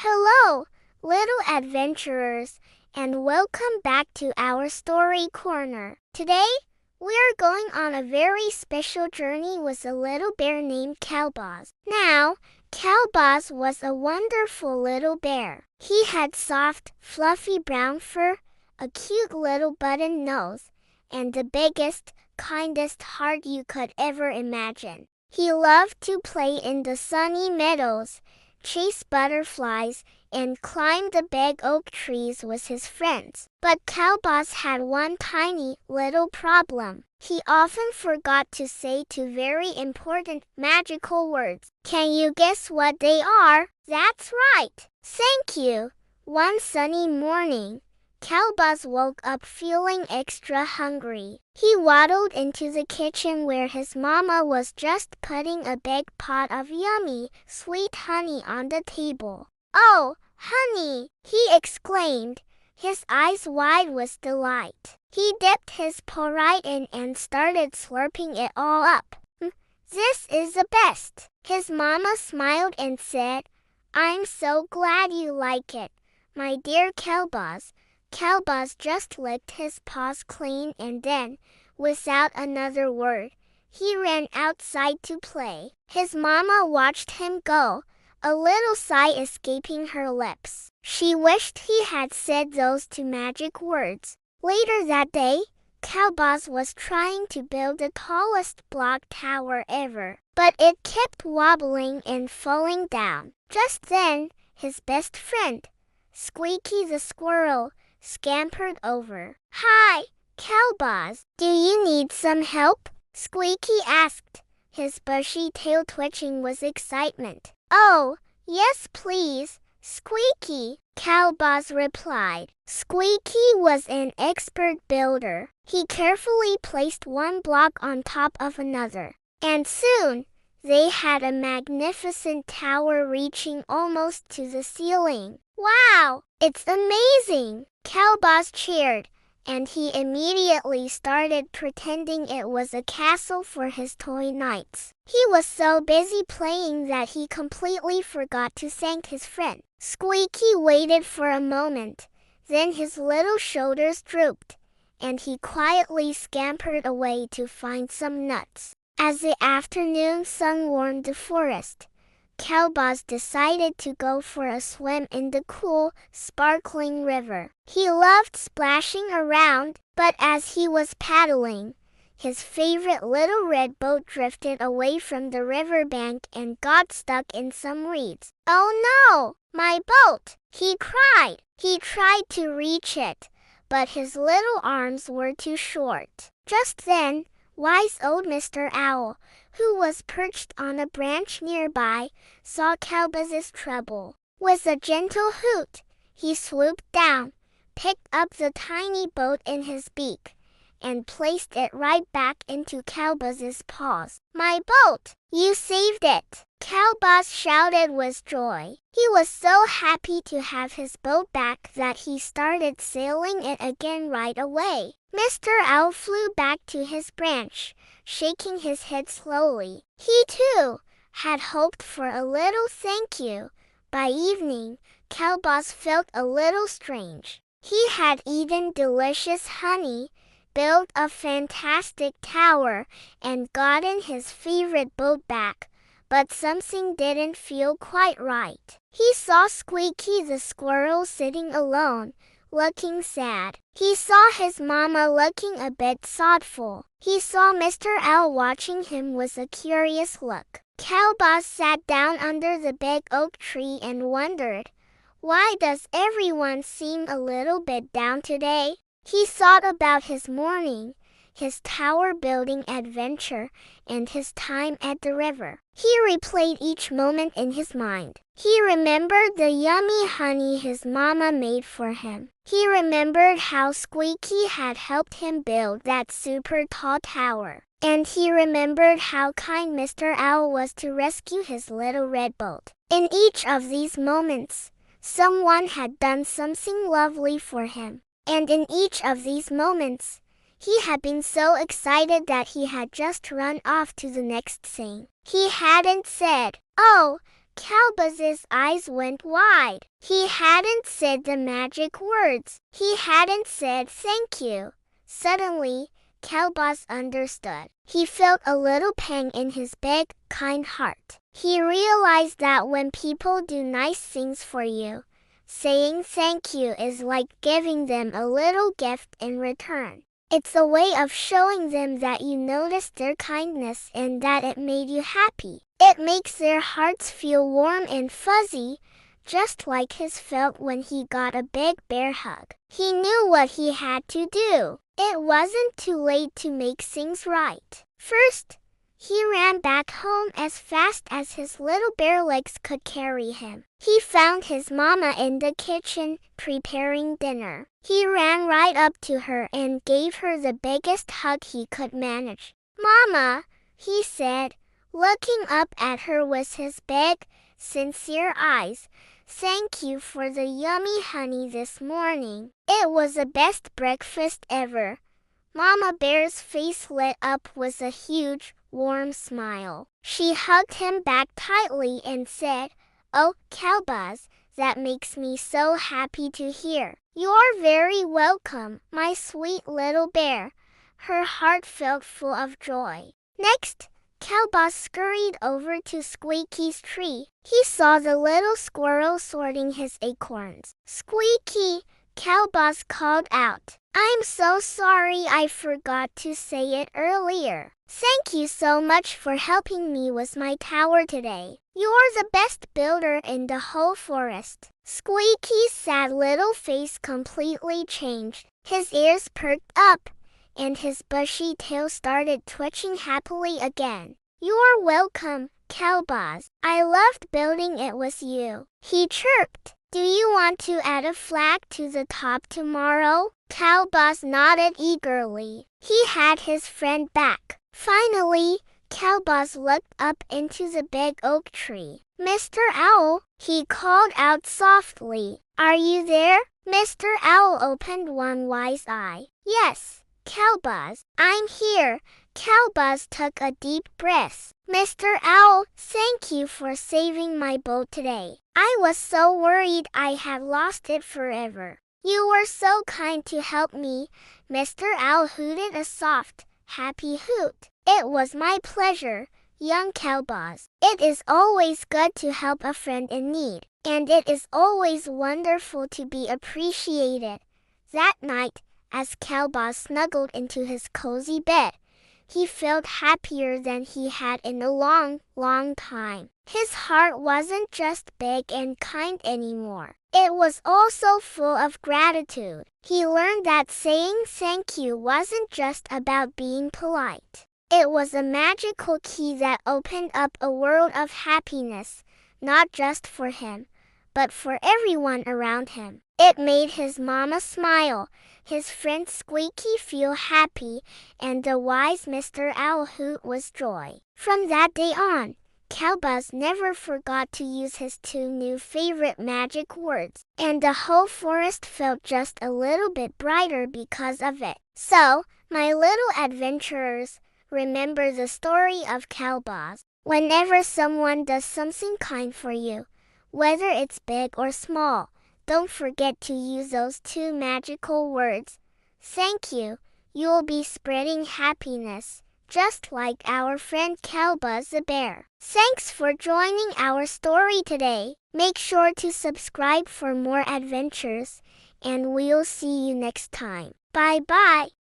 Hello, little adventurers, and welcome back to our story corner. Today, we are going on a very special journey with a little bear named Qalbaz. Now, Qalbaz was a wonderful little bear. He had soft, fluffy brown fur, a cute little button nose, and the biggest, kindest heart you could ever imagine. He loved to play in the sunny meadows, chase butterflies, and climb the big oak trees with his friends. But Qalbaz had one tiny little problem. He often forgot to say two very important magical words. Can you guess what they are? That's right. Thank you. One sunny morning, Qalbaz woke up feeling extra hungry. He waddled into the kitchen where his mama was just putting a big pot of yummy, sweet honey on the table. "Oh, honey!" he exclaimed, his eyes wide with delight. He dipped his paw right in and started slurping it all up. "This is the best." His mama smiled and said, "I'm so glad you like it, my dear Qalbaz." Qalbaz just licked his paws clean and then, without another word, he ran outside to play. His mama watched him go, a little sigh escaping her lips. She wished he had said those two magic words. Later that day, Qalbaz was trying to build the tallest block tower ever, but it kept wobbling and falling down. Just then, his best friend, Squeaky the squirrel, scampered over. "Hi, Qalbaz, do you need some help?" Squeaky asked, his bushy tail twitching with excitement. "Oh, yes please, Squeaky," Qalbaz replied. Squeaky was an expert builder. He carefully placed one block on top of another, and soon, they had a magnificent tower reaching almost to the ceiling. "Wow, it's amazing!" Qalbaz cheered, and he immediately started pretending it was a castle for his toy knights. He was so busy playing that he completely forgot to thank his friend. Squeaky waited for a moment, then his little shoulders drooped, and he quietly scampered away to find some nuts. As the afternoon sun warmed the forest, Qalbaz decided to go for a swim in the cool, sparkling river. He loved splashing around, but as he was paddling, his favorite little red boat drifted away from the riverbank and got stuck in some reeds. "Oh no, my boat!" he cried. He tried to reach it, but his little arms were too short. Just then, wise old Mr. Owl, who was perched on a branch nearby, saw Qalbaz's trouble. With a gentle hoot, he swooped down, picked up the tiny boat in his beak, and placed it right back into Qalbaz's paws. "My boat! You saved it!" Qalbaz shouted with joy. He was so happy to have his boat back that he started sailing it again right away. Mr. Owl flew back to his branch, shaking his head slowly. He, too, had hoped for a little thank you. By evening, Qalbaz felt a little strange. He had eaten delicious honey, built a fantastic tower, and gotten his favorite boat back, but something didn't feel quite right. He saw Squeaky the squirrel sitting alone, looking sad. He saw his mama looking a bit thoughtful. He saw Mr. Owl watching him with a curious look. Qalbaz sat down under the big oak tree and wondered, why does everyone seem a little bit down today? He thought about his morning, his tower building adventure, and his time at the river. He replayed each moment in his mind. He remembered the yummy honey his mama made for him. He remembered how Squeaky had helped him build that super tall tower. And he remembered how kind Mr. Owl was to rescue his little red boat. In each of these moments, someone had done something lovely for him. And in each of these moments, he had been so excited that he had just run off to the next thing. He hadn't said, "Oh, Qalbaz's eyes went wide. He hadn't said the magic words. He hadn't said thank you. Suddenly, Qalbaz understood. He felt a little pang in his big, kind heart. He realized that when people do nice things for you, saying thank you is like giving them a little gift in return. It's a way of showing them that you noticed their kindness and that it made you happy. It makes their hearts feel warm and fuzzy, just like his felt when he got a big bear hug. He knew what he had to do. It wasn't too late to make things right. First, he ran back home as fast as his little bear legs could carry him. He found his mama in the kitchen, preparing dinner. He ran right up to her and gave her the biggest hug he could manage. "Mama," he said, looking up at her with his big, sincere eyes, "thank you for the yummy honey this morning. It was the best breakfast ever." Mama Bear's face lit up with a huge, warm smile. She hugged him back tightly and said, "Oh, Qalbaz, that makes me so happy to hear. You're very welcome, my sweet little bear." Her heart felt full of joy. Next, Qalbaz scurried over to Squeaky's tree. He saw the little squirrel sorting his acorns. "Squeaky," Qalbaz called out, "I'm so sorry I forgot to say it earlier. Thank you so much for helping me with my tower today. You're the best builder in the whole forest." Squeaky's sad little face completely changed. His ears perked up, and his bushy tail started twitching happily again. "You're welcome, Qalbaz. I loved building it with you," he chirped. "Do you want to add a flag to the top tomorrow?" Qalbaz nodded eagerly. He had his friend back. Finally, Qalbaz looked up into the big oak tree. "Mr. Owl," he called out softly. "Are you there?" Mr. Owl opened one wise eye. "Yes, Qalbaz, I'm here." Qalbaz took a deep breath. "Mr. Owl, thank you for saving my boat today. I was so worried I had lost it forever." "You were so kind to help me." Mr. Owl hooted a soft, happy hoot. "It was my pleasure, young Qalbaz. It is always good to help a friend in need, and it is always wonderful to be appreciated." That night, as Qalbaz snuggled into his cozy bed, he felt happier than he had in a long, long time. His heart wasn't just big and kind anymore. It was also full of gratitude. He learned that saying thank you wasn't just about being polite. It was a magical key that opened up a world of happiness, not just for him, but for everyone around him. It made his mama smile, his friend Squeaky feel happy, and the wise Mr. Owl hoot with joy. From that day on, Qalbaz never forgot to use his two new favorite magic words, and the whole forest felt just a little bit brighter because of it. So, my little adventurers, remember the story of Qalbaz. Whenever someone does something kind for you, whether it's big or small, don't forget to use those two magical words. Thank you. You'll be spreading happiness, just like our friend Qalbaz the bear. Thanks for joining our story today. Make sure to subscribe for more adventures, and we'll see you next time. Bye-bye.